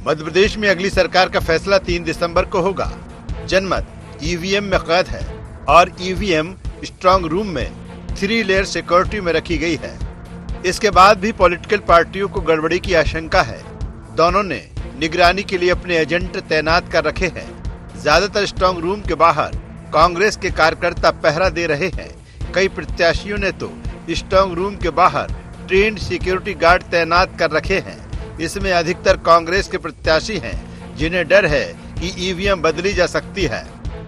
मध्य प्रदेश में अगली सरकार का फैसला 3 दिसंबर को होगा। जनमत ईवीएम में कैद है और ईवीएम स्ट्रांग रूम में 3 लेयर सिक्योरिटी में रखी गई है। इसके बाद भी पॉलिटिकल पार्टियों को गड़बड़ी की आशंका है। दोनों ने निगरानी के लिए अपने एजेंट तैनात कर रखे हैं। ज्यादातर स्ट्रांग रूम के बाहर कांग्रेस के कार्यकर्ता पहरा दे रहे हैं। कई प्रत्याशियों ने तो स्ट्रांग रूम के बाहर ट्रेंड सिक्योरिटी गार्ड तैनात कर रखे हैं। इसमें अधिकतर कांग्रेस के प्रत्याशी हैं, जिन्हें डर है कि ईवीएम बदली जा सकती है।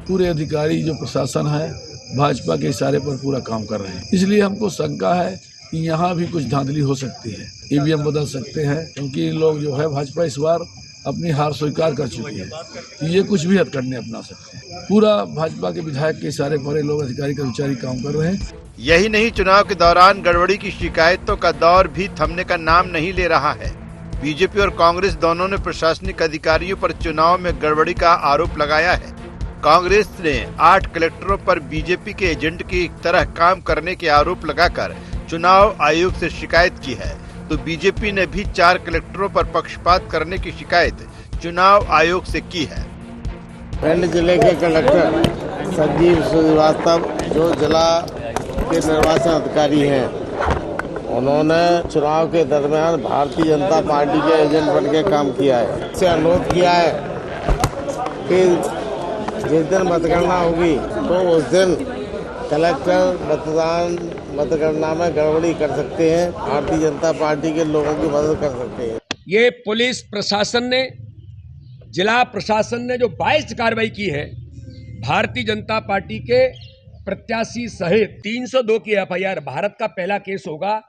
पूरे अधिकारी जो प्रशासन है भाजपा के इशारे पर पूरा काम कर रहे हैं, इसलिए हमको शंका है कि यहाँ भी कुछ धांधली हो सकती है। ईवीएम बदल सकते हैं, क्योंकि लोग जो है भाजपा इस बार अपनी हार स्वीकार कर चुकी है कि ये कुछ भी हथकंडे अपना सकते हैं। पूरा भाजपा के विधायक के इशारे पर ये लोग अधिकारी कर्मचारी काम कर रहे हैं। यही नहीं, चुनाव के दौरान गड़बड़ी की शिकायतों का दौर भी थमने का नाम नहीं ले रहा है। बीजेपी और कांग्रेस दोनों ने प्रशासनिक अधिकारियों पर चुनाव में गड़बड़ी का आरोप लगाया है। कांग्रेस ने 8 कलेक्टरों पर बीजेपी के एजेंट की तरह काम करने के आरोप लगाकर चुनाव आयोग से शिकायत की है, तो बीजेपी ने भी 4 कलेक्टरों पर पक्षपात करने की शिकायत चुनाव आयोग से की है। भिंड जिले के कलेक्टर संजीव श्रीवास्तव, जो जिला के निर्वाचन अधिकारी हैं, उन्होंने चुनाव के दरमियान भारतीय जनता पार्टी के एजेंट बन के काम किया है। इससे अनुरोध किया है कि जिस दिन मतगणना होगी तो उस दिन कलेक्टर मतगणना में गड़बड़ी कर सकते हैं, भारतीय जनता पार्टी के लोगों की मदद कर सकते हैं। ये पुलिस प्रशासन ने, जिला प्रशासन ने जो 22 कार्रवाई की है भारतीय जनता पार्टी के प्रत्याशी सहित 302 की एफआईआर। भारत का पहला केस होगा।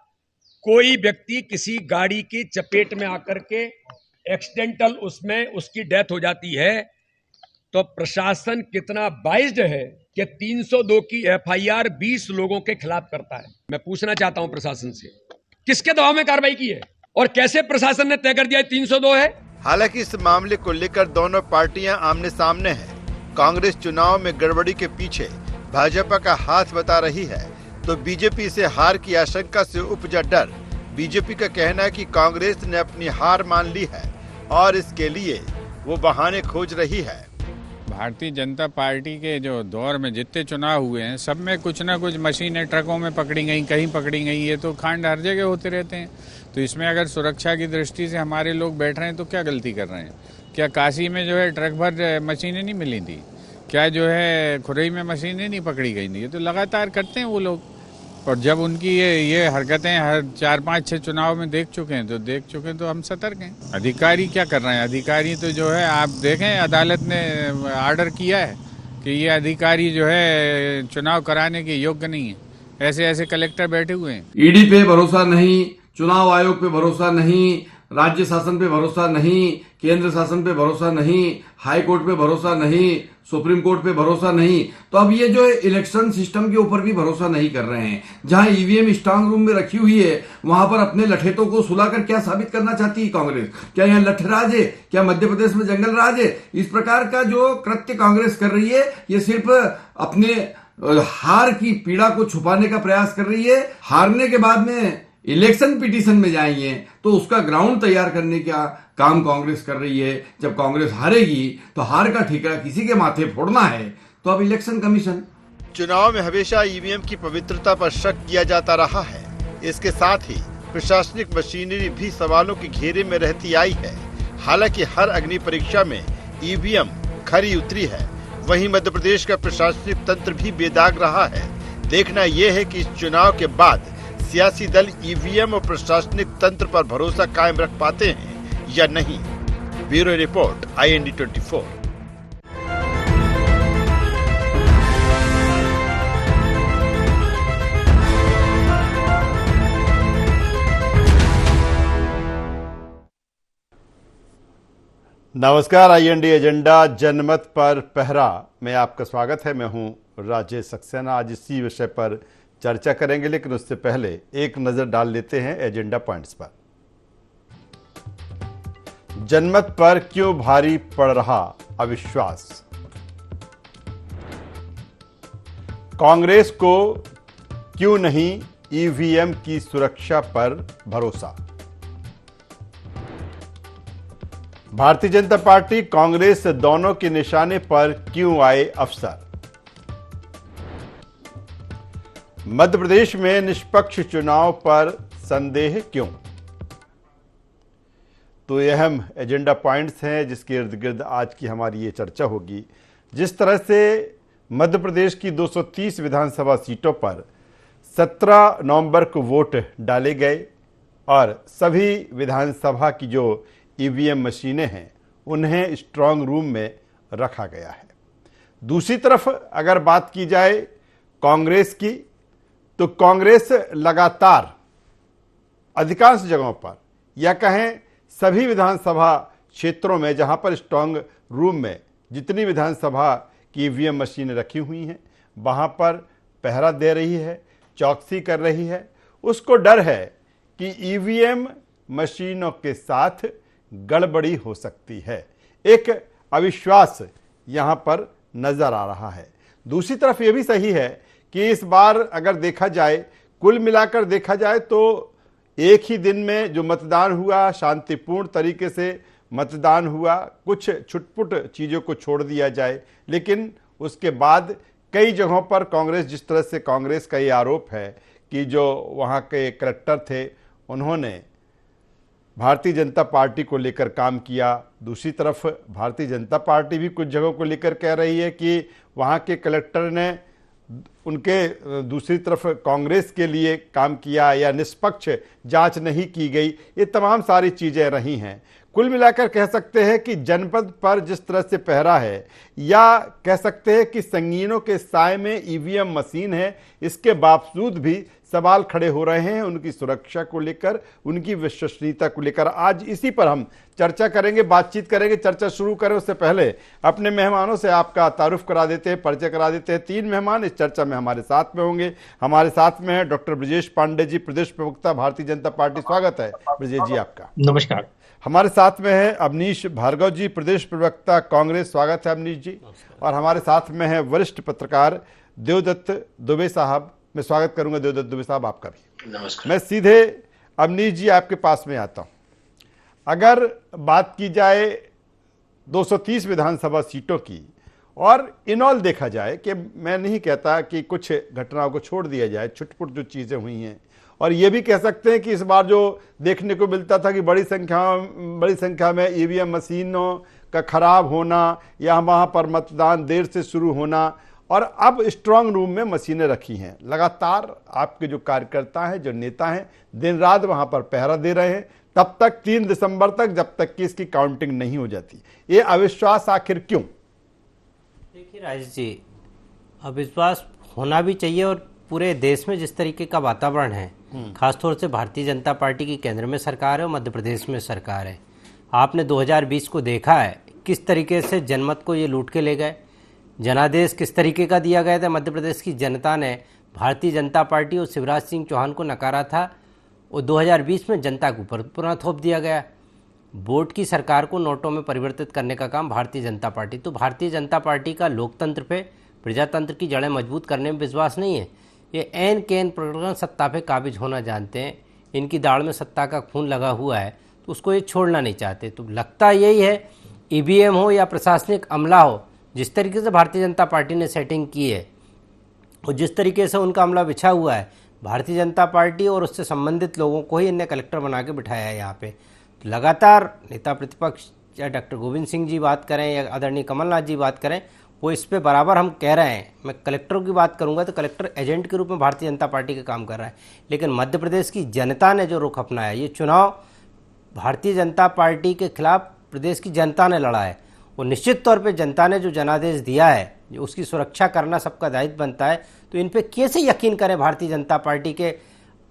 कोई व्यक्ति किसी गाड़ी की चपेट में आकर के एक्सीडेंटल उसमें उसकी डेथ हो जाती है, तो प्रशासन कितना बाइज्ड है कि 302 की एफआईआर 20 लोगों के खिलाफ करता है। मैं पूछना चाहता हूं प्रशासन से, किसके दबाव में कार्रवाई की है और कैसे प्रशासन ने तय कर दिया 302 है? हालांकि इस मामले को लेकर दोनों पार्टियां आमने सामने हैं। कांग्रेस चुनाव में गड़बड़ी के पीछे भाजपा का हाथ बता रही है, तो बीजेपी से हार की आशंका से उपजा डर। बीजेपी का कहना है कि कांग्रेस ने अपनी हार मान ली है और इसके लिए वो बहाने खोज रही है। भारतीय जनता पार्टी के जो दौर में जितने चुनाव हुए हैं, सब में कुछ ना कुछ मशीनें ट्रकों में पकड़ी गई, कहीं पकड़ी गई। ये तो कांड हर जगह होते रहते हैं। तो इसमें अगर सुरक्षा की दृष्टि से हमारे लोग बैठ रहे हैं तो क्या गलती कर रहे हैं? क्या काशी में जो है ट्रक भर मशीनें नहीं मिली थी? क्या जो है खुरई में मशीनें नहीं पकड़ी गई थी? ये तो लगातार करते हैं वो लोग। और जब उनकी ये हरकतें हर 4, 5, 6 चुनाव में देख चुके हैं तो हम सतर्क हैं। अधिकारी क्या कर रहे हैं? अधिकारी तो जो है आप देखें, अदालत ने आर्डर किया है कि ये अधिकारी जो है चुनाव कराने के योग्य नहीं है। ऐसे कलेक्टर बैठे हुए हैं। ईडी पे भरोसा नहीं, चुनाव आयोग पे भरोसा नहीं, राज्य शासन पे भरोसा नहीं, केंद्र शासन पे भरोसा नहीं, हाई कोर्ट पे भरोसा नहीं, सुप्रीम कोर्ट पे भरोसा नहीं, तो अब ये जो इलेक्शन सिस्टम के ऊपर भी भरोसा नहीं कर रहे हैं। जहां ईवीएम स्ट्रांग रूम में रखी हुई है, वहां पर अपने लठेतों को सुलाकर क्या साबित करना चाहती है कांग्रेस? क्या यहाँ लठराज है? क्या मध्य प्रदेश में जंगल राज है? इस प्रकार का जो कृत्य कांग्रेस कर रही है, ये सिर्फ अपने हार की पीड़ा को छुपाने का प्रयास कर रही है। हारने के बाद में इलेक्शन पिटीशन में जाएंगे तो उसका ग्राउंड तैयार करने का काम कांग्रेस कर रही है। जब कांग्रेस हारेगी तो हार का ठिकाना किसी के माथे फोड़ना है, तो अब इलेक्शन कमीशन। चुनाव में हमेशा ईवीएम की पवित्रता पर शक किया जाता रहा है। इसके साथ ही प्रशासनिक मशीनरी भी सवालों के घेरे में रहती आई है। हालांकि हर अग्नि परीक्षा में ईवीएम खरी उतरी है, वहीं मध्य प्रदेश का प्रशासनिक तंत्र भी बेदाग रहा है। देखना यह है कि इस चुनाव के बाद सियासी दल ईवीएम और प्रशासनिक तंत्र पर भरोसा कायम रख पाते हैं या नहीं। Bureau report, IND 24। नमस्कार, IND एजेंडा जनमत पर पहरा में आपका स्वागत है। मैं हूं राजेश सक्सेना। आज इसी विषय पर चर्चा करेंगे, लेकिन उससे पहले एक नजर डाल लेते हैं एजेंडा पॉइंट्स पर। जनमत पर क्यों भारी पड़ रहा अविश्वास? कांग्रेस को क्यों नहीं ईवीएम की सुरक्षा पर भरोसा? भारतीय जनता पार्टी कांग्रेस दोनों के निशाने पर क्यों आए अफसर? मध्य प्रदेश में निष्पक्ष चुनाव पर संदेह क्यों? तो ये अहम एजेंडा पॉइंट्स हैं जिसके इर्द गिर्द आज की हमारी ये चर्चा होगी। जिस तरह से मध्य प्रदेश की 230 विधानसभा सीटों पर 17 नवंबर को वोट डाले गए और सभी विधानसभा की जो ईवीएम मशीनें हैं उन्हें स्ट्रांग रूम में रखा गया है। दूसरी तरफ अगर बात की जाए कांग्रेस की, तो कांग्रेस लगातार अधिकांश जगहों पर या कहें सभी विधानसभा क्षेत्रों में जहां पर स्ट्रांग रूम में जितनी विधानसभा की ईवीएम मशीनें रखी हुई हैं वहां पर पहरा दे रही है, चौकसी कर रही है। उसको डर है कि ईवीएम मशीनों के साथ गड़बड़ी हो सकती है। एक अविश्वास यहां पर नजर आ रहा है। दूसरी तरफ यह भी सही है कि इस बार अगर देखा जाए, कुल मिलाकर देखा जाए तो एक ही दिन में जो मतदान हुआ शांतिपूर्ण तरीके से मतदान हुआ, कुछ छुटपुट चीज़ों को छोड़ दिया जाए, लेकिन उसके बाद कई जगहों पर कांग्रेस, जिस तरह से कांग्रेस का ये आरोप है कि जो वहाँ के कलेक्टर थे उन्होंने भारतीय जनता पार्टी को लेकर काम किया। दूसरी तरफ भारतीय जनता पार्टी भी कुछ जगहों को लेकर कह रही है कि वहाँ के कलेक्टर ने उनके दूसरी तरफ कांग्रेस के लिए काम किया या निष्पक्ष जांच नहीं की गई। ये तमाम सारी चीज़ें रही हैं। कुल मिलाकर कह सकते हैं कि जनपद पर जिस तरह से पहरा है, या कह सकते हैं कि संगीनों के साए में ईवीएम मशीन है, इसके बावजूद भी सवाल खड़े हो रहे हैं उनकी सुरक्षा को लेकर, उनकी विश्वसनीयता को लेकर। आज इसी पर हम चर्चा करेंगे, बातचीत करेंगे। चर्चा शुरू करें उससे पहले अपने मेहमानों से आपका तारुफ करा देते हैं, परिचय करा देते हैं। 3 मेहमान इस चर्चा में हमारे साथ में होंगे। हमारे साथ में है डॉक्टर ब्रजेश पांडे जी, प्रदेश प्रवक्ता भारतीय जनता पार्टी। स्वागत है ब्रजेश जी आपका। नमस्कार। हमारे साथ में है अवनीश भार्गव जी, प्रदेश प्रवक्ता कांग्रेस। स्वागत है अवनीश जी। और हमारे साथ में है वरिष्ठ पत्रकार देवदत्त दुबे साहब। मैं स्वागत करूंगा देवदत्त दुबे साहब आपका भी। नमस्कार। मैं सीधे अवनीश जी आपके पास में आता हूं। अगर बात की जाए 230 विधानसभा सीटों की और इनऑल देखा जाए, कि मैं नहीं कहता कि कुछ घटनाओं को छोड़ दिया जाए, छुटपुट जो चीज़ें हुई हैं, और ये भी कह सकते हैं कि इस बार जो देखने को मिलता था कि बड़ी संख्या में ईवीएम मशीनों का खराब होना या वहाँ पर मतदान देर से शुरू होना, और अब स्ट्रांग रूम में मशीनें रखी हैं। लगातार आपके जो कार्यकर्ता हैं, जो नेता हैं, दिन रात वहाँ पर पहरा दे रहे हैं, तब तक 3 दिसंबर तक, जब तक कि इसकी काउंटिंग नहीं हो जाती। ये अविश्वास आखिर क्यों? देखिए राजेश जी, अविश्वास होना भी चाहिए, और पूरे देश में जिस तरीके का वातावरण है, खासतौर से भारतीय जनता पार्टी की केंद्र में सरकार है और मध्य प्रदेश में सरकार है। आपने 2020 को देखा है किस तरीके से जनमत को ये लूट के ले गए। जनादेश किस तरीके का दिया गया था। मध्य प्रदेश की जनता ने भारतीय जनता पार्टी और शिवराज सिंह चौहान को नकारा था, और 2020 में जनता के ऊपर पुनः थोप दिया गया। वोट की सरकार को नोटों में परिवर्तित करने का काम भारतीय जनता पार्टी। तो भारतीय जनता पार्टी का लोकतंत्र पे, प्रजातंत्र की जड़ें मजबूत करने में विश्वास नहीं है। ये एन केन प्रकरण सत्ता पे काबिज होना जानते हैं। इनकी दाढ़ में सत्ता का खून लगा हुआ है, तो उसको ये छोड़ना नहीं चाहते। तो लगता यही है, ईवीएम हो या प्रशासनिक अमला हो, जिस तरीके से भारतीय जनता पार्टी ने सेटिंग की है और जिस तरीके से उनका अमला बिछा हुआ है, भारतीय जनता पार्टी और उससे संबंधित लोगों को ही इन्हें कलेक्टर बना के बिठाया है यहाँ पे। तो लगातार नेता प्रतिपक्ष या डॉक्टर गोविंद सिंह जी बात करें या आदरणीय कमलनाथ जी बात करें, वो इस पे बराबर हम कह रहे हैं। मैं कलेक्टरों की बात करूंगा तो कलेक्टर एजेंट के रूप में भारतीय जनता पार्टी का काम कर रहा है, लेकिन मध्य प्रदेश की जनता ने जो रुख अपनाया, ये चुनाव भारतीय जनता पार्टी के खिलाफ प्रदेश की जनता ने लड़ा है, और निश्चित तौर पे जनता ने जो जनादेश दिया है, जो उसकी सुरक्षा करना सबका दायित्व बनता है। तो इन पे कैसे यकीन करें भारतीय जनता पार्टी के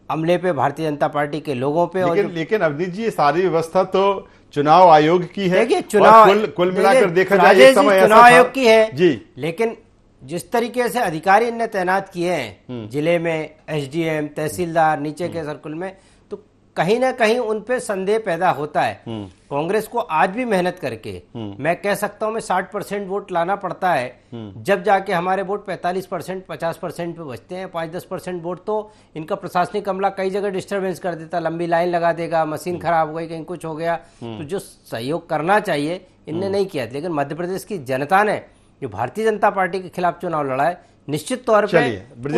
अमले पे, भारतीय जनता पार्टी के लोगों पे। लेकिन अवनीश जी, ये सारी व्यवस्था तो चुनाव आयोग की है। देखिए, चुनाव कुल मिलाकर देखा जाए एक समय चुनाव आयोग की है जी, लेकिन जिस तरीके से अधिकारी इनने तैनात किए हैं जिले में, एसडीएम, तहसीलदार, नीचे के सर्कल में, तो कहीं ना कहीं उन पे संदेह पैदा होता है। कांग्रेस को आज भी मेहनत करके मैं कह सकता हूं मैं 60% वोट लाना पड़ता है, जब जाके हमारे वोट 45% 50% पे बचते हैं। 5-10% वोट तो इनका प्रशासनिक अमला कई जगह डिस्टर्बेंस कर देता, लंबी लाइन लगा देगा, मशीन खराब हो गई, कहीं कुछ हो गया, तो जो सहयोग करना चाहिए इनने नहीं किया। लेकिन मध्य प्रदेश की जनता ने जो भारतीय जनता पार्टी के खिलाफ चुनाव लड़ा है, निश्चित तौर पे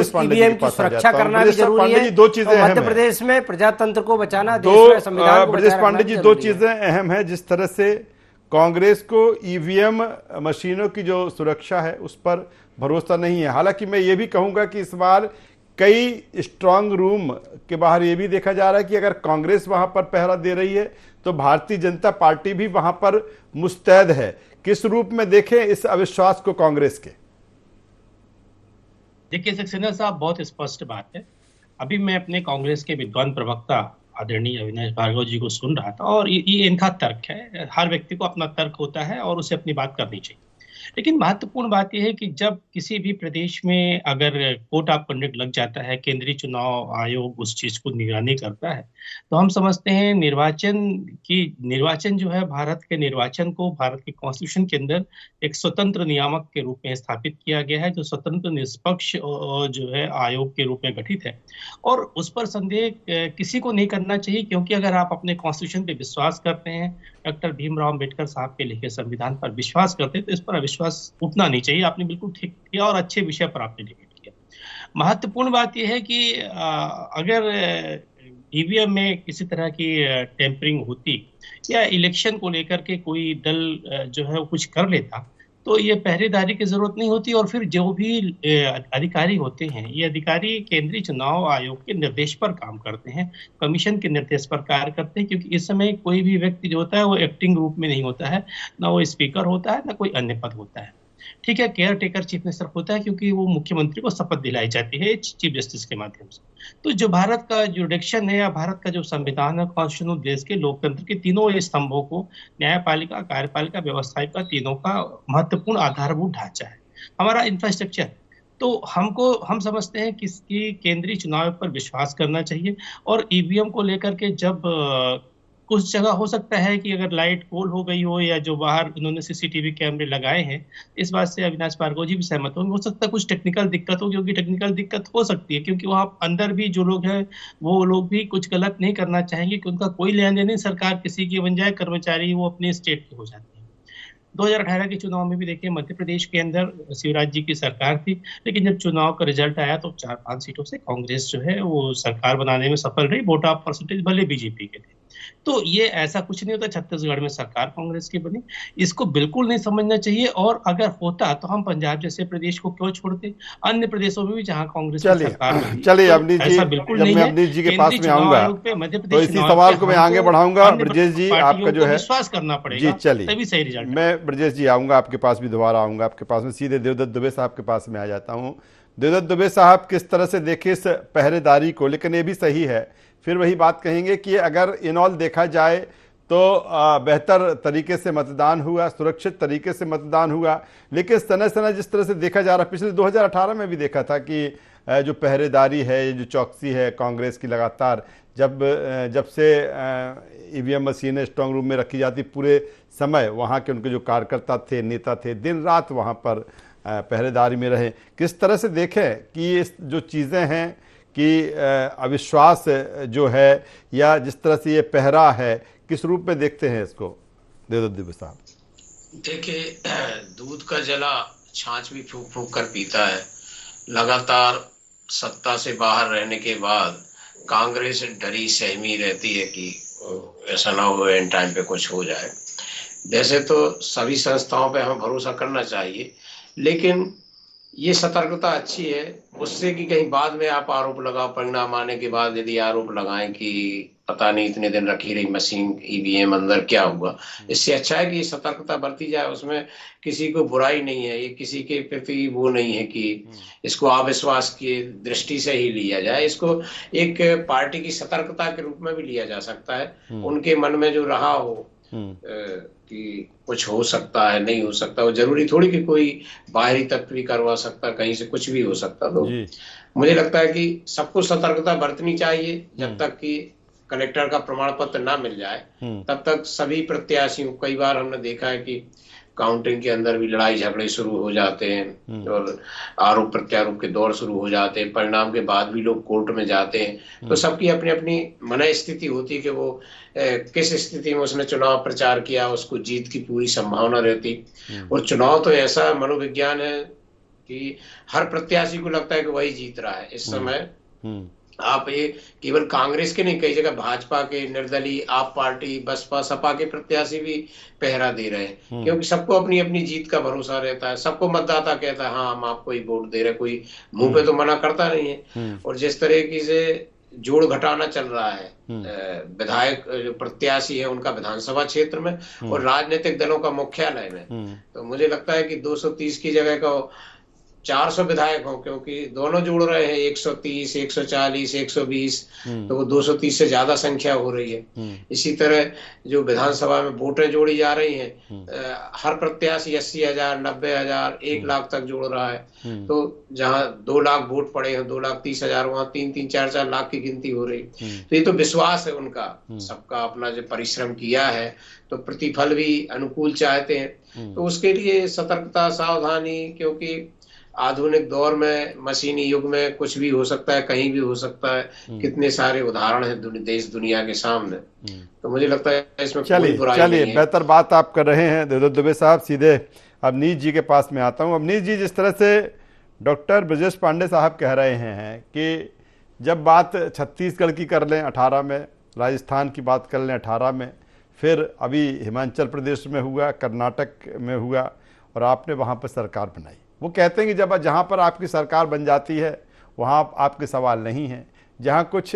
उस ईवीएम की सुरक्षा करना भी जरूरी है। दो चीजें मध्य प्रदेश में प्रजातंत्र को बचाना, ब्रजेश पांडे जी, दो चीजें अहम है। जिस तरह से कांग्रेस को ईवीएम मशीनों की जो सुरक्षा है उस पर भरोसा नहीं है। हालांकि मैं ये भी कहूंगा कि इस बार कई स्ट्रांग रूम के बाहर ये भी देखा जा रहा है कि अगर कांग्रेस वहां पर पहरा दे रही है तो भारतीय जनता पार्टी भी वहां पर मुस्तैद है। किस रूप में देखें इस अविश्वास को कांग्रेस के? देखिए सक्सेना साहब, बहुत स्पष्ट बात है। अभी मैं अपने कांग्रेस के विद्वान प्रवक्ता आदरणीय अविनाश भार्गव जी को सुन रहा था, और ये इनका तर्क है। हर व्यक्ति को अपना तर्क होता है और उसे अपनी बात करनी चाहिए। लेकिन महत्वपूर्ण बात यह है कि जब किसी भी प्रदेश में अगर कोड ऑफ कंडक्ट लग जाता है, केंद्रीय चुनाव आयोग उस चीज को निगरानी करता है, तो हम समझते हैं निर्वाचन जो है, भारत के निर्वाचन को भारत के कॉन्स्टिट्यूशन के अंदर एक स्वतंत्र नियामक के रूप में स्थापित किया गया है, जो स्वतंत्र निष्पक्ष जो है आयोग के रूप में गठित है। और उस पर संदेह किसी को नहीं करना चाहिए, क्योंकि अगर आप अपने कॉन्स्टिट्यूशन पे विश्वास करते हैं, डॉक्टर भीमराव अम्बेडकर साहब के लिखे संविधान पर विश्वास करते हैं, तो इस पर अविश्वास उठना नहीं चाहिए। आपने बिल्कुल ठीक किया और अच्छे विषय पर आपने डिबेट किया। महत्वपूर्ण बात यह है कि अगर ईवीएम में किसी तरह की टेम्परिंग होती या इलेक्शन को लेकर के कोई दल जो है कुछ कर लेता, तो ये पहरेदारी की जरूरत नहीं होती। और फिर जो भी अधिकारी होते हैं, ये अधिकारी केंद्रीय चुनाव आयोग के निर्देश पर काम करते हैं, कमीशन के निर्देश पर कार्य करते हैं, क्योंकि इस समय कोई भी व्यक्ति जो होता है वो एक्टिंग रूप में नहीं होता है, ना वो स्पीकर होता है, ना कोई अन्य पद होता है। ठीक है, केयर टेकर चीफ मिनिस्टर होता है, क्योंकि वो मुख्यमंत्री को शपथ दिलाई जाती है चीफ जस्टिस के माध्यम से। तो जो भारत का जुडिक्शन है या भारत का जो संविधान है, कॉन्स्टिट्यूशन, देश के लोकतंत्र के तीनों स्तंभों को, न्यायपालिका, कार्यपालिका, व्यवस्थापिका, तीनों का महत्वपूर्ण आधारभूत ढांचा है हमारा इंफ्रास्ट्रक्चर। तो हम समझते हैं कि केंद्रीय चुनाव पर विश्वास करना चाहिए। और ईवीएम को लेकर के जब कुछ जगह हो सकता है कि अगर लाइट पोल हो गई हो, या जो बाहर इन्होंने सीसीटीवी कैमरे लगाए हैं, इस बात से अविनाश भार्गव जी भी सहमत होंगे, हो सकता है कुछ टेक्निकल दिक्कत हो, क्योंकि टेक्निकल दिक्कत हो सकती है, क्योंकि वहां अंदर भी जो लोग हैं वो लोग भी कुछ गलत नहीं करना चाहेंगे, कि उनका कोई लेन देन नहीं, सरकार किसी की बन जाए, कर्मचारी वो अपने स्टेट के हो जाते हैं। 2018 के चुनाव में भी देखिए, मध्य प्रदेश के अंदर शिवराज जी की सरकार थी, लेकिन जब चुनाव का रिजल्ट आया तो 4-5 सीटों से कांग्रेस जो है वो सरकार बनाने में सफल रही। वोट ऑफ परसेंटेज भले बीजेपी के थे। तो ये ऐसा कुछ नहीं होता। छत्तीसगढ़ में सरकार कांग्रेस की बनी, इसको बिल्कुल नहीं समझना चाहिए। और अगर होता तो हम पंजाब जैसे प्रदेश को क्यों छोड़ते, अन्य प्रदेशों में भी जहां कांग्रेस की सरकार बनी। चलिए अवनीश जी, जब मैं अवनीश जी के पास में आऊंगा तो इसी सवाल को मैं आगे बढ़ाऊंगा। ब्रजेश जी, आपका जो है विश्वास करना पड़ेगा, जी चलिए तभी सही रिजल्ट। मैं ब्रजेश जी आऊंगा आपके पास भी, दोबारा आऊंगा आपके पास में, सीधे देवदत्त दुबे साहब के पास में आ जाता हूं। देवदत्त दुबे साहब, किस तरह से देखे इस पहरेदारी को? लेकिन ये भी सही है, फिर वही बात कहेंगे कि अगर इन ऑल देखा जाए तो बेहतर तरीके से मतदान हुआ, सुरक्षित तरीके से मतदान हुआ। लेकिन समय समय जिस तरह से देखा जा रहा है, पिछले 2018 में भी देखा था कि जो पहरेदारी है, जो चौकसी है कांग्रेस की लगातार, जब से ईवीएम मशीनें स्ट्रांग रूम में रखी जाती, पूरे समय वहाँ के उनके जो कार्यकर्ता थे, नेता थे, दिन रात वहाँ पर पहरेदारी में रहे। किस तरह से देखें कि ये जो चीज़ें हैं कि अविश्वास जो है या जिस तरह से ये पहरा है, किस रूप में देखते हैं इसको देवदत्त दुबे साहब? देखिए, दूध का जला छाछ भी फूंक फूंक कर पीता है। लगातार सत्ता से बाहर रहने के बाद कांग्रेस डरी सहमी रहती है कि ऐसा ना हो एंड टाइम पे कुछ हो जाए। वैसे तो सभी संस्थाओं पे हमें भरोसा करना चाहिए, लेकिन ये सतर्कता अच्छी है उससे कि कहीं बाद में आप आरोप लगाओ, परिणाम आने के बाद यदि आरोप लगाएं कि पता नहीं इतने दिन रखी रही मशीन ईवीएम अंदर क्या हुआ। इससे अच्छा है कि ये सतर्कता बरती जाए, उसमें किसी को बुराई नहीं है, ये किसी के प्रति वो नहीं है कि इसको अविश्वास की दृष्टि से ही लिया जाए। इसको एक पार्टी की सतर्कता के रूप में भी लिया जा सकता है। उनके मन में जो रहा हो कि कुछ हो सकता है, नहीं हो सकता, वो जरूरी थोड़ी कि कोई बाहरी तत्व भी करवा सकता, कहीं से कुछ भी हो सकता। तो मुझे लगता है कि सबको सतर्कता बरतनी चाहिए जब तक कि कलेक्टर का प्रमाण पत्र ना मिल जाए तब तक सभी प्रत्याशियों, कई बार हमने देखा है कि काउंटिंग के अंदर भी लड़ाई झगड़े शुरू हो जाते हैं और आरोप प्रत्यारोप के दौर शुरू हो जाते हैं। परिणाम के बाद भी लोग कोर्ट में जाते हैं। तो सबकी अपनी अपनी मन स्थिति होती है कि वो किस स्थिति में उसने चुनाव प्रचार किया, उसको जीत की पूरी संभावना रहती। और चुनाव तो ऐसा मनोविज्ञान है कि हर प्रत्याशी को लगता है कि वही जीत रहा है। इस समय आप ये केवल कांग्रेस के नहीं, कई जगह भाजपा के, निर्दलीय, आप पार्टी, बसपा, सपा के प्रत्याशी भी पहरा दे रहे हैं, क्योंकि सबको अपनी अपनी जीत का भरोसा रहता है। सबको मतदाता कहता है हाँ हम आपको ही वोट दे रहे हैं, कोई मुंह पे तो मना करता नहीं है। और जिस तरीके से जोड़ घटाना चल रहा है विधायक जो प्रत्याशी है उनका विधानसभा क्षेत्र में और राजनीतिक दलों का मुख्यालय में, तो मुझे लगता है कि 230 की जगह का 400 विधायक हो, क्योंकि दोनों जुड़ रहे हैं 130, 140, 120, तो वो 230 से ज्यादा संख्या हो रही है। इसी तरह जो विधानसभा में वोटें जोड़ी जा रही हैं, हर प्रत्याशी 80,000, 90,000, 1 लाख तक जोड़ रहा है। तो जहां 2 लाख वोट पड़े हैं, 2,30,000, वहां 3-3, 4-4 लाख की गिनती हो रही। तो ये तो विश्वास है उनका, सबका अपना जो परिश्रम किया है तो प्रतिफल भी अनुकूल चाहते हैं। तो उसके लिए सतर्कता, सावधानी, क्योंकि आधुनिक दौर में, मशीनी युग में कुछ भी हो सकता है, कहीं भी हो सकता है। कितने सारे उदाहरण हैं देश दुनिया के सामने। तो मुझे लगता है इसमें कोई बुराई नहीं है। बेहतर बात आप कर रहे हैं देवदत्त दुबे साहब। सीधे अवनीश जी के पास में आता हूं। अवनीश जी, जिस तरह से डॉक्टर ब्रजेश पांडे साहब कह रहे हैं कि जब बात छत्तीसगढ़ की कर लें 18 में, राजस्थान की बात कर लें 18 में, फिर अभी हिमाचल प्रदेश में हुआ, कर्नाटक में हुआ और आपने वहाँ पर सरकार बनाई। वो कहते हैं कि जब जहाँ पर आपकी सरकार बन जाती है वहाँ आपके सवाल नहीं हैं, जहाँ कुछ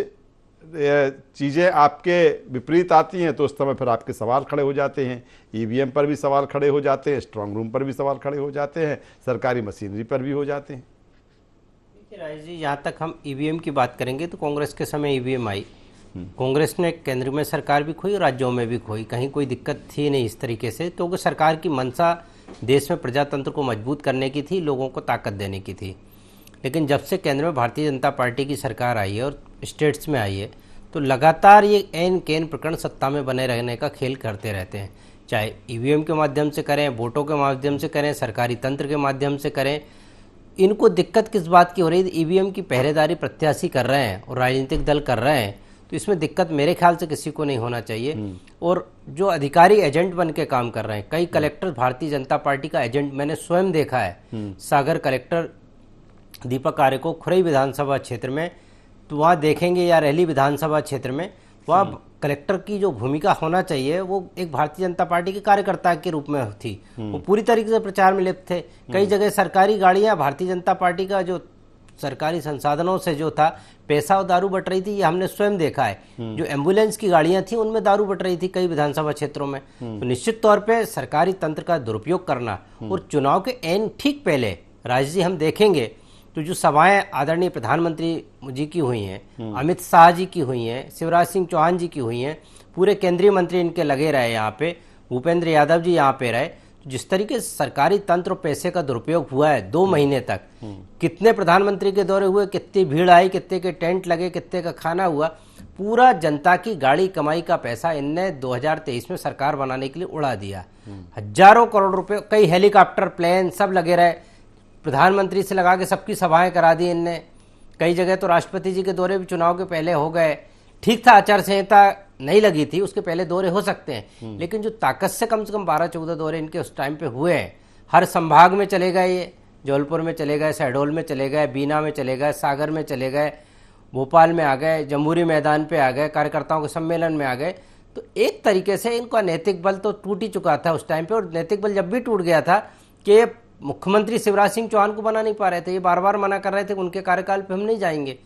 चीज़ें आपके विपरीत आती हैं तो उस समय फिर आपके सवाल खड़े हो जाते हैं। ईवीएम पर भी सवाल खड़े हो जाते हैं, स्ट्रांग रूम पर भी सवाल खड़े हो जाते हैं, सरकारी मशीनरी पर भी हो जाते हैं। देखिए राजेश जी, यहाँ तक हम ईवीएम की बात करेंगे तो कांग्रेस के समय ईवीएम आई, कांग्रेस ने केंद्र में सरकार भी खोई, राज्यों में भी खोई, कहीं कोई दिक्कत थी नहीं इस तरीके से, क्योंकि सरकार की मंशा देश में प्रजातंत्र को मजबूत करने की थी, लोगों को ताकत देने की थी। लेकिन जब से केंद्र में भारतीय जनता पार्टी की सरकार आई है और स्टेट्स में आई है, तो लगातार ये एन केन प्रकरण सत्ता में बने रहने का खेल करते रहते हैं। चाहे ईवीएम के माध्यम से करें, वोटों के माध्यम से करें, सरकारी तंत्र के माध्यम से करें। इनको दिक्कत किस बात की हो रही है? ईवीएम की पहरेदारी प्रत्याशी कर रहे हैं और राजनीतिक दल कर रहे हैं, तो इसमें दिक्कत मेरे ख्याल से किसी को नहीं होना चाहिए। और जो अधिकारी एजेंट बन के काम कर रहे हैं, कई कलेक्टर भारतीय जनता पार्टी का एजेंट मैंने स्वयं देखा है। सागर कलेक्टर दीपक आर्य को खुरई विधानसभा क्षेत्र में, तो वहाँ देखेंगे, या रैली विधानसभा क्षेत्र में, वहाँ कलेक्टर की जो भूमिका होना चाहिए वो एक भारतीय जनता पार्टी के कार्यकर्ता के रूप में थी। वो पूरी तरीके से प्रचार में लिप्त थे। कई जगह सरकारी गाड़ियाँ भारतीय जनता पार्टी का जो सरकारी संसाधनों से जो था पैसा और दारू बट रही थी, ये हमने स्वयं देखा है। जो एम्बुलेंस की गाड़ियां थी उनमें दारू बट रही थी कई विधानसभा क्षेत्रों में। तो निश्चित तौर पे सरकारी तंत्र का दुरुपयोग करना, और चुनाव के एन ठीक पहले राजेश जी हम देखेंगे तो जो सभाएं आदरणीय प्रधानमंत्री जी की हुई हैं, अमित शाह जी की हुई हैं, शिवराज सिंह चौहान जी की हुई हैं, पूरे केंद्रीय मंत्री इनके लगे रहे, यहाँ पे भूपेंद्र यादव जी यहाँ पे रहे, जिस तरीके से सरकारी तंत्र और पैसे का दुरुपयोग हुआ है 2 महीने तक, कितने प्रधानमंत्री के दौरे हुए, कितनी भीड़ आई, कितने के टेंट लगे, कितने का खाना हुआ, पूरा जनता की गाड़ी कमाई का पैसा इनने 2023 में सरकार बनाने के लिए उड़ा दिया। हजारों करोड़ रुपए, कई हेलीकॉप्टर, प्लेन सब लगे रहे, प्रधानमंत्री से लगा के सबकी सभाएं करा दी इनने। कई जगह तो राष्ट्रपति जी के दौरे भी चुनाव के पहले हो गए। ठीक था, आचार संहिता नहीं लगी थी, उसके पहले दौरे हो सकते हैं, लेकिन जो ताकत से कम 12-14 दौरे इनके उस टाइम पे हुए हैं। हर संभाग में चले गए, ये जबलपुर में चले गए, शहडोल में चले गए, बीना में चले गए, सागर में चले गए, भोपाल में आ गए, जम्हूरी मैदान पे आ गए, कार्यकर्ताओं के सम्मेलन में आ गए। तो एक तरीके से इनका नैतिक बल तो टूट ही चुका था उस टाइम पे, और नैतिक बल जब भी टूट गया था कि मुख्यमंत्री शिवराज सिंह चौहान को बना नहीं पा रहे थे, ये बार बार मना कर रहे थे उनके कार्यकाल पे हम नहीं जाएंगे,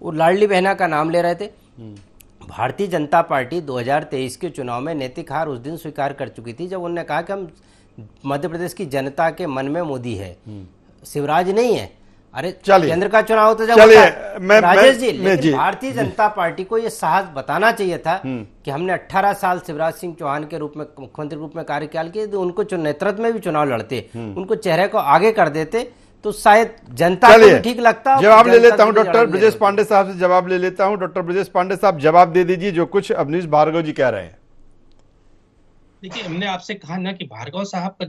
वो लाडली बहना का नाम ले रहे थे। भारतीय जनता पार्टी 2023 के चुनाव में नैतिक हार उस दिन स्वीकार कर चुकी थी जब उन्होंने कहा कि हम मध्य प्रदेश की जनता के मन में मोदी है, शिवराज नहीं है। अरे केंद्र का चुनाव तो जब राजेश जी, लेकिन भारतीय जनता पार्टी को यह साहस बताना चाहिए था कि हमने 18 साल शिवराज सिंह चौहान के रूप में मुख्यमंत्री रूप में कार्यकाल किए, तो उनको नेतृत्व में भी चुनाव लड़ते, उनको चेहरे को आगे कर देते, तो शायद जनता को भी ठीक लगता। जवाब ले लेता हूं डॉक्टर ब्रजेश पांडे साहब से, जवाब ले लेता हूं। डॉक्टर ब्रजेश पांडे साहब जवाब दे दीजिए जो कुछ अवनीश भार्गव जी कह रहे हैं। देखिए, हमने आपसे कहा ना कि भार्गव साहब का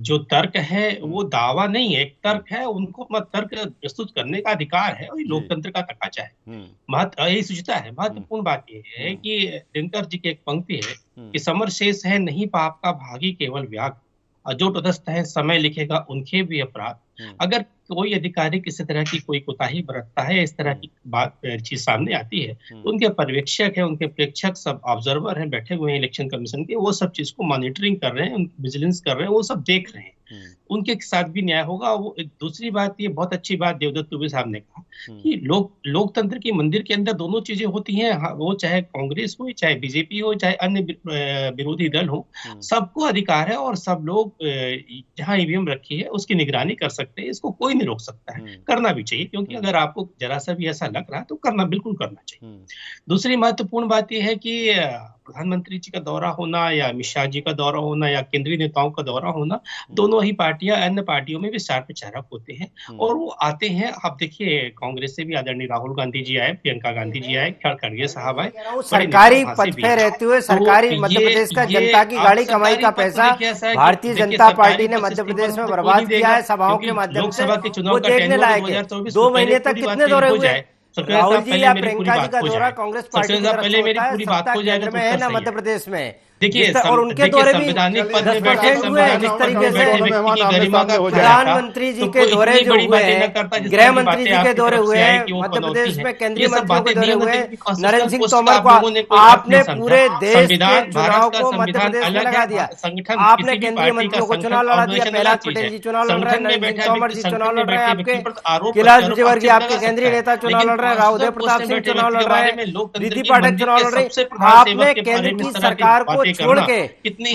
जो तर्क है वो दावा नहीं है, एक तर्क है, उनको अपना तर्क प्रस्तुत करने का अधिकार है और ये लोकतंत्र का तकाजा है, यही सूचता है। महत्वपूर्ण बात ये है कि दिनकर जी की एक पंक्ति है कि समर शेष है नहीं पाप का भागी केवल व्याग, जो तटस्थ है समय लिखेगा उनके भी अपराध। अगर कोई अधिकारी किसी तरह की कोई कोताही बरतता है, इस तरह की बात चीज सामने आती है, तो उनके पर्यवेक्षक है, उनके प्रेक्षक सब ऑब्जर्वर हैं, बैठे हुए हैं इलेक्शन कमीशन के, वो सब चीज को मॉनिटरिंग कर रहे हैं, विजिलेंस कर रहे हैं, वो सब देख रहे हैं, उनके साथ भी न्याय होगा। वो दूसरी बात, ये बहुत अच्छी बात देवदत्त दुबे साहब ने कहा कि लोकतंत्र की मंदिर के अंदर दोनों चीजें होती हैं, वो चाहे कांग्रेस हो, चाहे बीजेपी हो, चाहे अन्य विरोधी दल हो, सबको अधिकार है और सब लोग जहां ईवीएम रखी है उसकी निगरानी कर सकते हैं, इसको कोई नहीं रोक सकता है, करना भी चाहिए, क्योंकि अगर आपको जरा सा भी ऐसा लग रहा है तो बिल्कुल करना चाहिए। दूसरी महत्वपूर्ण बात यह है कि प्रधानमंत्री जी का दौरा होना या अमित शाह जी का दौरा होना या केंद्रीय नेताओं का दौरा होना, दोनों ही पार्टियां अन्य पार्टियों में भी स्टार प्रचारक होते हैं और वो आते हैं। आप देखिए, कांग्रेस से भी आदरणीय राहुल गांधी जी आए, प्रियंका गांधी जी आए, खड़गे साहब आए, सरकारी पद पे रहते हुए सरकारी मध्य प्रदेश का जनता की गाड़ी कमाई का पैसा भारतीय जनता पार्टी ने मध्य प्रदेश में बर्बाद किया है सभाओं के माध्यम से। वो देखने लायक है। 2 महीने तक कितने दौरे हुए? राहुल जी या प्रियंका जी का दौरा कांग्रेस पार्टी की तरफ से होता है, सत्ता केंद्र में है ना मध्य प्रदेश में। देखिए, और उनके दौरे भी 10% हुए हैं। जिस तरीके से प्रधानमंत्री जी के दौरे जो हुए हैं, गृह मंत्री जी के दौरे हुए हैं, मध्य प्रदेश में केंद्रीय मंत्रियों के दौरे हुए हैं, नरेंद्र सिंह तोमर को आपने पूरे देश के चुनाव को मध्य प्रदेश में लगा दिया। आपने केंद्रीय मंत्रियों को चुनाव लड़ा दिया, प्रहलाद पटेल जी चुनाव लड़ रहे हैं, नरेंद्र सिंह तोमर जी चुनाव लड़ रहे हैं, आपके कैलाश विजयवर्गीय आपके केंद्रीय नेता चुनाव लड़ रहे हैं, रावदेव प्रताप सिंह चुनाव लड़ रहे हैं, दीदी पाठक चुनाव लड़ रही है। आपने केंद्र की सरकार को छोड़ के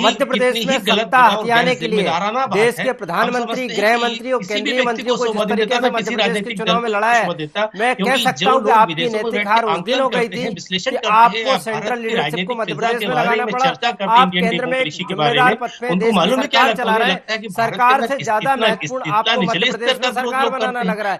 मध्य प्रदेश में सत्ता हथियाने के लिए देश के प्रधानमंत्री, गृह मंत्री और केंद्रीय मंत्रियों को जिस तरीके से मध्य प्रदेश के चुनाव में लड़ा है, मैं कह सकता हूं कि आपकी नैतिक हार उस दिन हो गई थी कि आपको सेंट्रल लीडरशिप को मध्य प्रदेश में लगाना पड़ा। आप केंद्र में जिम्मेदार पद पे देश की सरकार चला रहे हैं, सरकार से ज्यादा महत्वपूर्ण आपको मध्य प्रदेश में सरकार बनाना लग रहा है।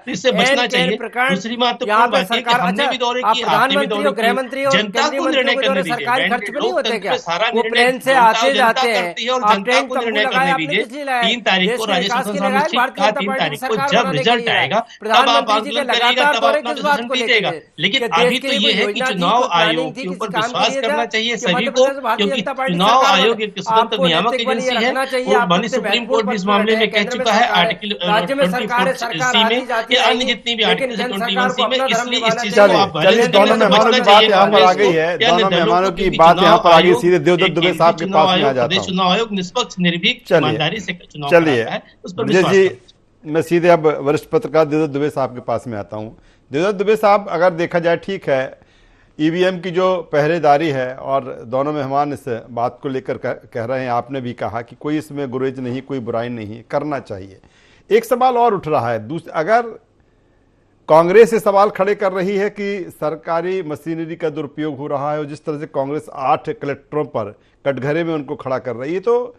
प्रकरण यहाँ पे सरकार, अच्छा आप प्रधानमंत्री और गृह मंत्री और केंद्रीय मंत्रियों के द्वारा सरकारी खर्च भी नहीं होते क्या? वो प्लेन से आते जाते हैं, आप ट्रेन तंबू लगाए, आपने किसलिए लगाए? 3 तारीख को राज्य शासन समिति का 3 तारीख को जब रिजल्ट आएगा तब आप आंदोलन करिएगा, तब अपना डिसीजन दीजिएगा। लेकिन अभी तो ये है कि चुनाव आयोग के ऊपर विश्वास करना चाहिए सभी को, क्योंकि चुनाव आयोग एक स्वतंत्र नियामक एजेंसी है और माननीय सुप्रीम कोर्ट भी इस मामले में कह चुका है आर्टिकल 24C में कि अन्य जितनी भी आर्टिकल 21C में, इसलिए इस चीज को आप दोनों मेहमानों की बात यहाँ पर आ गई है, दोनों मेहमानों की बात यहाँ पर आ गई। सीधे देवदत्त दुबे साहब के पास में आ जाता हूं। चुनाव आयोग निष्पक्ष निर्भीक ईमानदारी से चुनाव चलिए जी, मैं सीधे अब वरिष्ठ पत्रकार देवदत्त दुबे साहब के पास में आता हूं। देवदत्त दुबे साहब, अगर देखा जाए, ठीक है, ईवीएम की जो पहरेदारी है और दोनों मेहमान इस बात को लेकर कह रहे हैं, आपने भी कहा कि कोई इसमें गुरेज नहीं, कोई बुराई नहीं, करना चाहिए। एक सवाल और उठ रहा है, अगर कांग्रेस ये सवाल खड़े कर रही है कि सरकारी मशीनरी का दुरुपयोग हो रहा है और जिस तरह से कांग्रेस 8 कलेक्टरों पर कटघरे में उनको खड़ा कर रही है, तो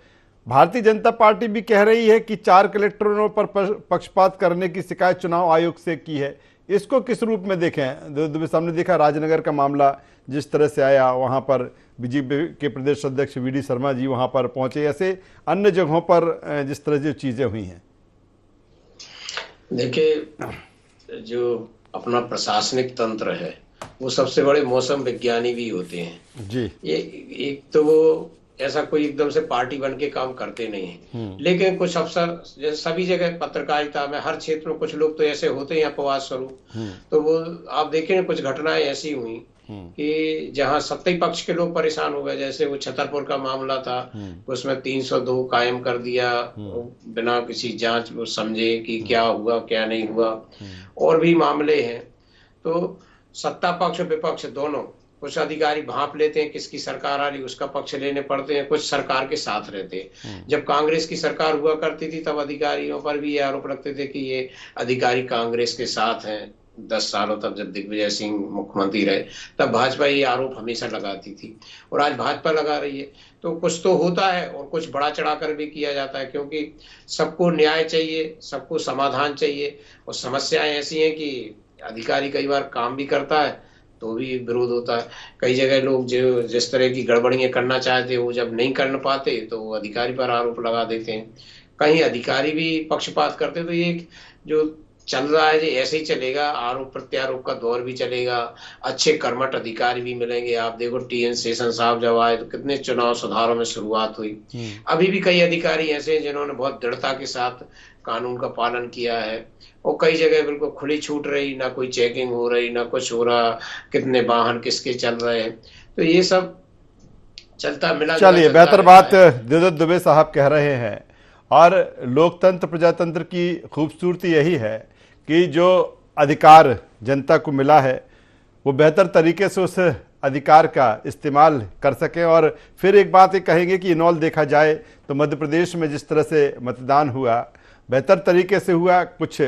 भारतीय जनता पार्टी भी कह रही है कि 4 कलेक्टरों पर पक्षपात करने की शिकायत चुनाव आयोग से की है। इसको किस रूप में देखें? दुबे साहब ने देखा राजनगर का मामला जिस तरह से आया, वहां पर बीजेपी के प्रदेश अध्यक्ष वी डी शर्मा जी वहां पर पहुंचे, ऐसे अन्य जगहों पर जिस तरह से चीजें हुई हैं। देखिए, जो अपना प्रशासनिक तंत्र है वो सबसे बड़े मौसम विज्ञानी भी होते हैं जी। ये एक तो वो ऐसा कोई एकदम से पार्टी बन के काम करते नहीं है, लेकिन कुछ अफसर, जैसे सभी जगह पत्रकारिता में हर क्षेत्र में कुछ लोग तो ऐसे होते हैं अपवाद स्वरूप। तो वो आप देखें, कुछ घटनाएं ऐसी हुई कि जहां सत्ताई पक्ष के लोग परेशान हो गए, जैसे वो छतरपुर का मामला था, उसमें 302 कायम कर दिया बिना किसी जांच वो समझे कि क्या हुआ क्या नहीं हुआ। और भी मामले हैं। तो सत्ता पक्ष और विपक्ष दोनों, कुछ अधिकारी भांप लेते हैं किसकी सरकार आ रही उसका पक्ष लेने पड़ते हैं, कुछ सरकार के साथ रहते हैं। जब कांग्रेस की सरकार हुआ करती थी तब अधिकारियों पर भी ये आरोप रखते थे कि ये अधिकारी कांग्रेस के साथ हैं, 10 सालों तक जब दिग्विजय सिंह मुख्यमंत्री रहे, तब भाजपा ये आरोप हमेशा लगाती थी और आज भाजपा लगा रही है। तो कुछ तो होता है और कुछ बढ़ा चढ़ाकर भी किया जाता है, क्योंकि सबको न्याय चाहिए, सबको समाधान चाहिए और समस्याएं ऐसी हैं कि अधिकारी कई बार काम भी करता है तो भी विरोध होता है। कई जगह लोग जो जिस तरह की गड़बड़ियां करना चाहते वो जब नहीं कर पाते तो अधिकारी पर आरोप लगा देते हैं, कहीं अधिकारी भी पक्षपात करते। तो ये जो चल रहा है ये ऐसे ही चलेगा, आरोप प्रत्यारोप का दौर भी चलेगा, अच्छे कर्मठ अधिकारी भी मिलेंगे। आप देखो TN शेषन साहब जब आए तो कितने चुनाव सुधारों में शुरुआत हुई। अभी भी कई अधिकारी ऐसे हैं जिन्होंने बहुत दृढ़ता के साथ कानून का पालन किया है और कई जगह बिल्कुल खुली छूट रही, ना कोई चेकिंग हो रही, ना कुछ हो रहा, कितने वाहन किसके चल रहे हैं। तो ये सब चलता मिला। चलिए, बेहतर बात देवदत्त दुबे साहब कह रहे हैं और लोकतंत्र प्रजातंत्र की खूबसूरती यही है कि जो अधिकार जनता को मिला है वो बेहतर तरीके से उस अधिकार का इस्तेमाल कर सकें। और फिर एक बात ये कहेंगे कि इनऑल देखा जाए तो मध्य प्रदेश में जिस तरह से मतदान हुआ बेहतर तरीके से हुआ, कुछ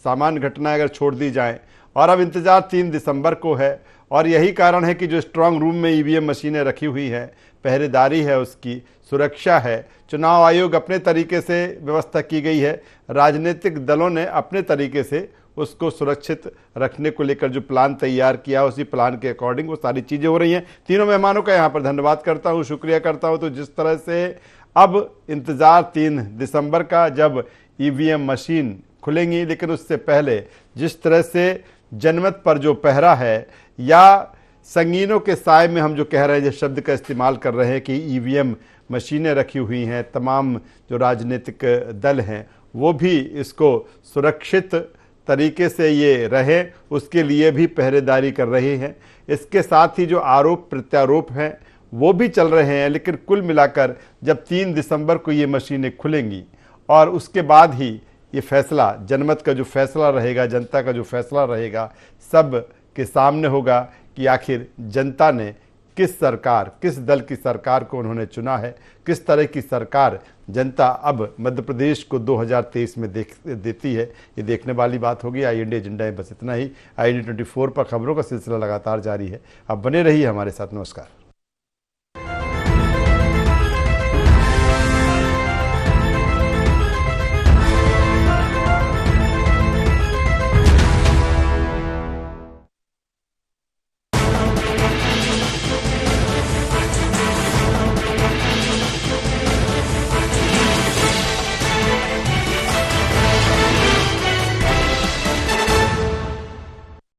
सामान्य घटनाएं अगर छोड़ दी जाएं। और अब इंतज़ार 3 दिसंबर को है और यही कारण है कि जो स्ट्रांग रूम में EVM मशीनें रखी हुई हैं, पहरेदारी है, उसकी सुरक्षा है, चुनाव आयोग अपने तरीके से व्यवस्था की गई है, राजनीतिक दलों ने अपने तरीके से उसको सुरक्षित रखने को लेकर जो प्लान तैयार किया उसी प्लान के अकॉर्डिंग वो सारी चीज़ें हो रही हैं। तीनों मेहमानों का यहाँ पर धन्यवाद करता हूँ, शुक्रिया करता हूँ। तो जिस तरह से अब इंतज़ार 3 दिसंबर का जब EVM मशीन खुलेंगी, लेकिन उससे पहले जिस तरह से जनमत पर जो पहरा है या संगीनों के साए में हम जो कह रहे हैं, जिस शब्द का इस्तेमाल कर रहे हैं कि EVM मशीनें रखी हुई हैं, तमाम जो राजनीतिक दल हैं वो भी इसको सुरक्षित तरीके से ये रहे उसके लिए भी पहरेदारी कर रहे हैं। इसके साथ ही जो आरोप प्रत्यारोप हैं वो भी चल रहे हैं, लेकिन कुल मिलाकर जब 3 दिसंबर को ये मशीनें खुलेंगी और उसके बाद ही ये फैसला, जनमत का जो फैसला रहेगा, जनता का जो फैसला रहेगा, सब के सामने होगा कि आखिर जनता ने किस सरकार, किस दल की सरकार को उन्होंने चुना है, किस तरह की सरकार जनता अब मध्य प्रदेश को 2023 में देती है। ये देखने वाली बात होगी। IND एजेंडा में बस इतना ही। IND 24 पर खबरों का सिलसिला लगातार जारी है। अब बने रहिए हमारे साथ। नमस्कार।